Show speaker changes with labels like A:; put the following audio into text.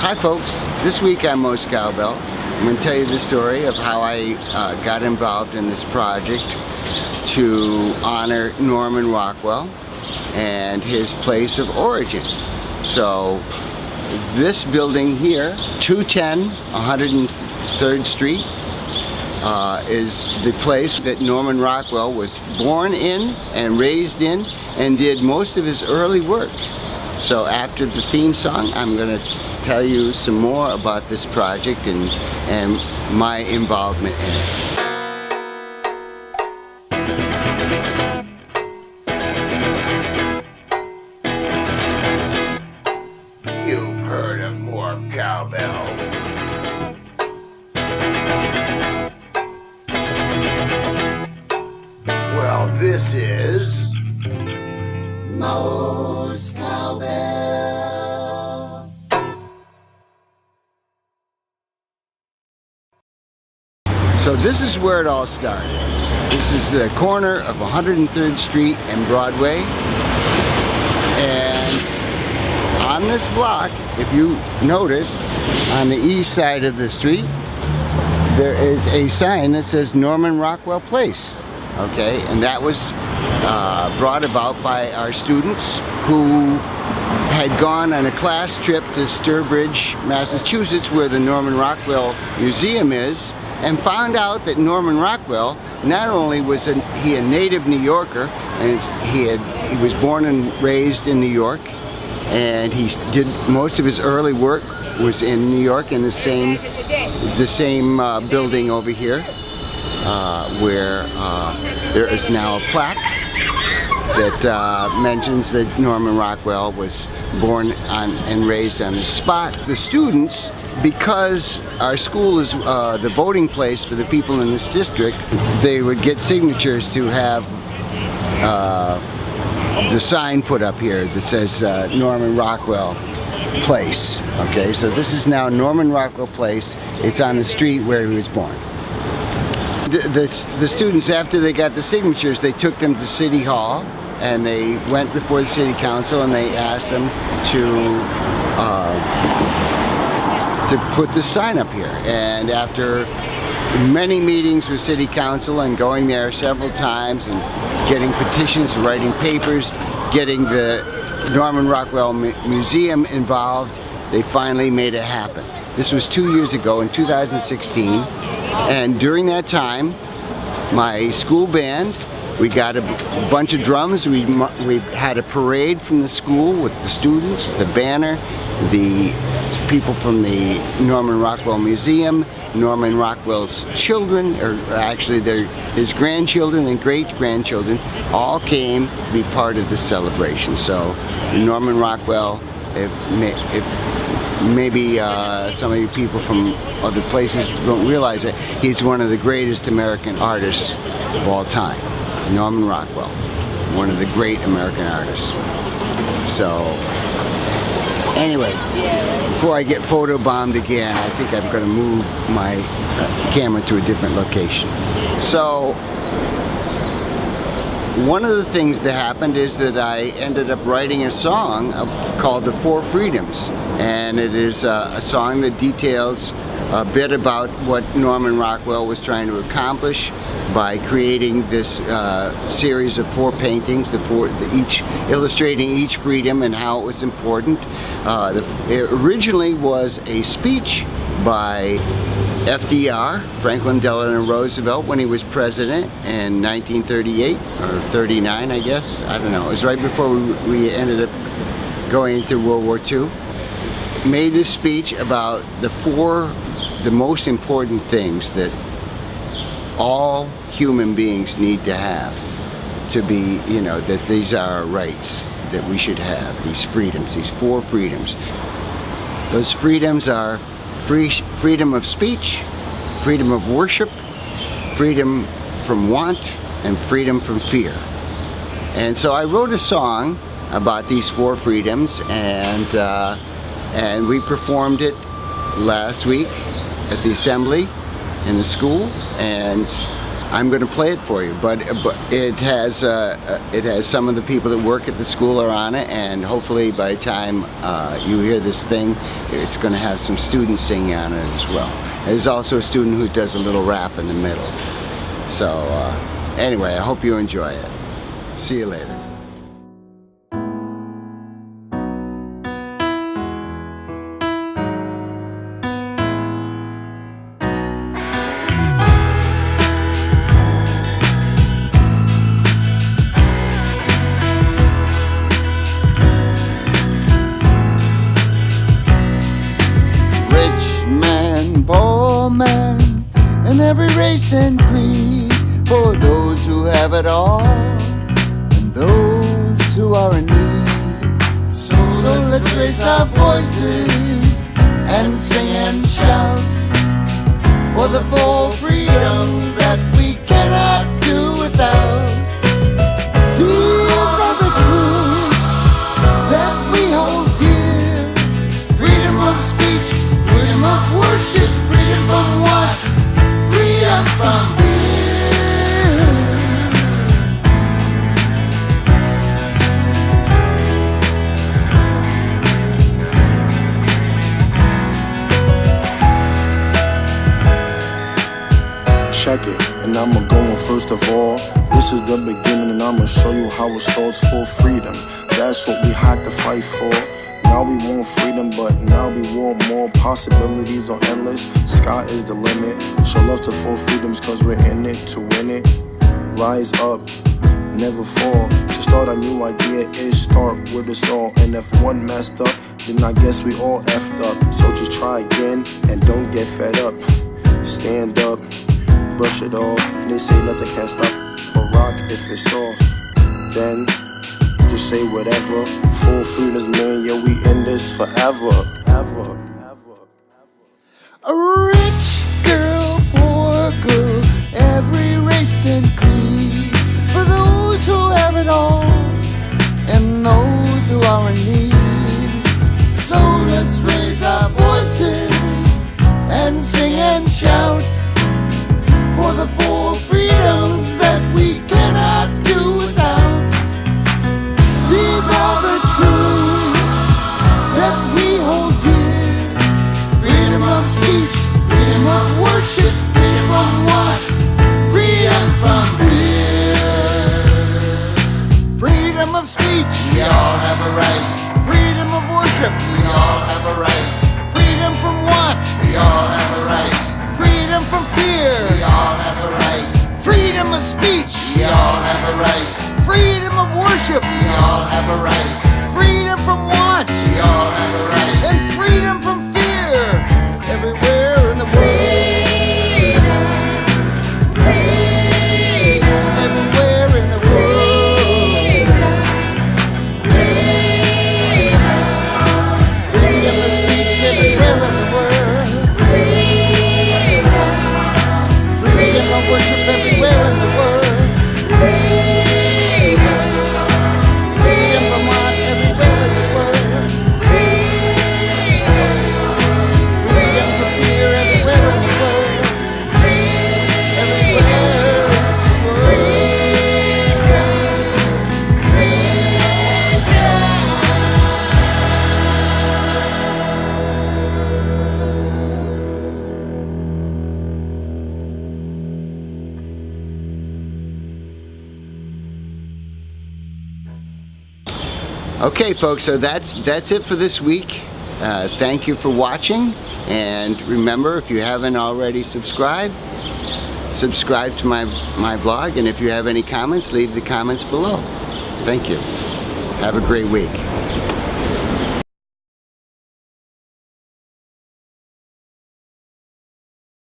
A: Hi folks, this week on MoCoS2E13. I'm going to tell you the story of how I got involved in this project to honor Norman Rockwell and his place of origin. So this building here, 210 103rd Street, is the place that Norman Rockwell was born in and raised in and did most of his early work. So after the theme song, I'm going to tell you some more about this project and my involvement in it. You've heard of more cowbell. Well, this is MoCoS2E13. So this is where it all started. This is the corner of 103rd Street and Broadway. And on this block, if you notice, on the east side of the street, there is a sign that says Norman Rockwell Place. Okay, and that was brought about by our students who had gone on a class trip to Sturbridge, Massachusetts, where the Norman Rockwell Museum is, and found out that Norman Rockwell, not only was he a native New Yorker, and he was born and raised in New York, and he did most of his early work was in New York in the same building over here, where there is now a plaque that mentions that Norman Rockwell was born on and raised on this spot. The students, because our school is the voting place for the people in this district, they would get signatures to have the sign put up here that says Norman Rockwell Place. Okay, so this is now Norman Rockwell Place. It's on the street where he was born. The students, after they got the signatures, they took them to City Hall and they went before the City Council and they asked them to put the sign up here. And after many meetings with City Council and going there several times and getting petitions, writing papers, getting the Norman Rockwell Museum involved, they finally made it happen. This was 2 years ago in 2016, and during that time my school band, we got a bunch of drums. We had a parade from the school with the students, the banner, the people from the Norman Rockwell Museum, Norman Rockwell's children, or actually his grandchildren and great-grandchildren, all came to be part of the celebration. So Norman Rockwell, if maybe some of you people from other places don't realize it, he's one of the greatest American artists of all time. Norman Rockwell, one of the great American artists. So anyway, before I get photobombed again, I think I'm going to move my camera to a different location. So one of the things that happened is that I ended up writing a song called The Four Freedoms, and it is a song that details a bit about what Norman Rockwell was trying to accomplish by creating this series of 4 paintings, each illustrating each freedom and how it was important. It originally was a speech by FDR, Franklin Delano Roosevelt, when he was president in 1938 or 39, I guess. I don't know. It was right before we ended up going into World War II. Made this speech about the most important things that all human beings need to have to be, that these are our rights that we should have, these freedoms, these 4 freedoms. Those freedoms are freedom of speech, freedom of worship, freedom from want, and freedom from fear. And so I wrote a song about these 4 freedoms, and we performed it last week at the assembly in the school, and I'm going to play it for you, but it has some of the people that work at the school are on it, and hopefully by the time you hear this thing, it's going to have some students singing on it as well. There's also a student who does a little rap in the middle. So anyway, I hope you enjoy it. See you later.
B: Poor man, in every race and creed, for those who have it all and those who are in need. So let's raise our voices and sing and shout for the four freedoms that we cannot do without. These are the truths that we hold dear: freedom of speech, freedom of worship, freedom from what? Freedom from fear.
C: Check it, and I'ma go on first of all. This is the beginning, and I'ma show you how it starts for freedom. That's what we had to fight for. Now we want freedom, but now we want more. Possibilities are endless, sky is the limit. Show love to four freedoms, cause we're in it to win it. Rise up, never fall. To start a new idea is start with us all. And if one messed up, then I guess we all effed up. So just try again and don't get fed up. Stand up, brush it off. They say nothing can stop a rock if it's soft. Then just say whatever. Full freedoms, man, yeah, we in this forever. Ever.
B: A rich girl, poor girl, every race and creed, for those who have it all and those who are in need. So let's raise our voices and sing and shout for the four freedoms that we cannot do without. These are the truths that we hold dear: freedom of speech, freedom of worship, freedom from what? Freedom from fear. Freedom of speech, we all have a right. Freedom of worship, we all have a right. Freedom from what? We all have a right. Freedom from fear, we all have a right. Freedom of speech, we all have a right. Freedom of worship, we all have a right. Freedom from what? We all have a right. And freedom from fear, everywhere in the world. Everywhere in the world. Freedom of speech everywhere in the world. Freedom of worship everywhere in the world. Freedom from what? Everywhere in the world. Freedom from fear everywhere in the world. Everywhere in the world.
A: Okay, folks, so that's it for this week. Thank you for watching, and remember, if you haven't already subscribe to my blog, and if you have any comments, leave the comments below. Thank you. Have a great week.